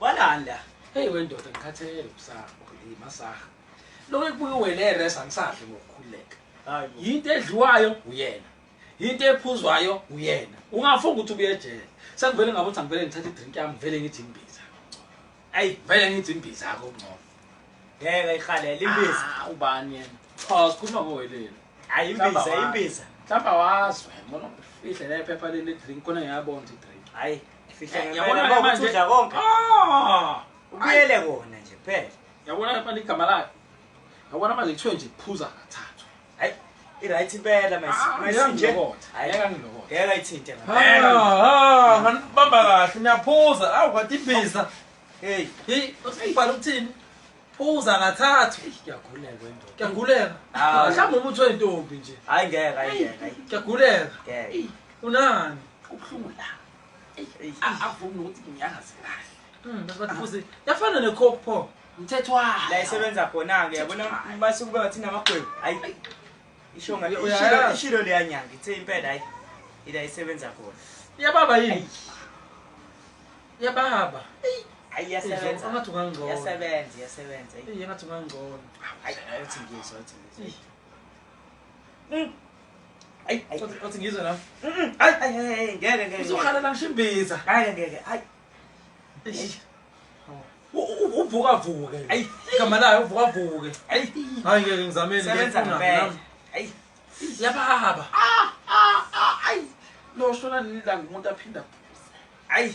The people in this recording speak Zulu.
Walani la? Hey wendoda ngikhathele ubusaha masaha. Lokho kubuye welere sangisadle ngokukhuleka. Hayi. Into edliwayo uyena. Into ephuzwayo uyena. Ungafunga ukuthi ubuye ejele. Sengivele ngabuthi angivele ngithathe idrink yami vele ngithi imbiza. Ayi, Vele ngithi imbiza yakho ngqo. ngeke ikhalela imbiza. Ubani yena? Cha sikhuluma ngowelele. Hayi imbiza. Mhlawumbe wazwe bona ufihle le phepha le drink kona ngiyabona idrink. Hayi, fihle Yabona ngempela manje ukudla konke. Ubuyele kona nje phela. Yabona lapha igama lakhe. Yabona manje kuthiwe nje phuza kathathu. Hayi, i-right impela mayisinje. Hayi ngangilokho. Ngeke ayithinte ngempela. Nganibamba kahle niyaphuza. Awu kwathi imbiza. Hey, usibhala ukuthini? Phuza kathathu. Ngiyaguleka wendoda. Ngiyaguleka. Ah. Mhlawumbe umuntu wentombi nje. hayi ngeke. Ngiyaguleka. Ngeke. Unani? Kubuhlungu la. Avumi ukuthi ngiyangazi kahle. Basibathi futhi yafana necoke pho. Umthetho wa La isebenza khona ke yabona mase kube ngathi namagwebu. Hayi. Isho ngathi Uyayazi. ishilo leyanyanga ithe impela hayi. Ila isebenza khona. Iyababa yini? Iyababa. Hayi iyasebenza. Angathi ungangcono. Iyasebenza. Engathi ungangcono. Hayi uthi ngizwe. Hayi, uthi ngizwe la. Hayi ngeke. Uzokhala ngishimbiza. Hayi ngeke. Hayi. Uvuka vuke. Hayi. Igama layo uvuka vuke. Hayi. Hayi ngeke ngizameni Sebenza ngempela. Hayi. Yababa. Lo shona nilanga umuntu aphinda. Hayi.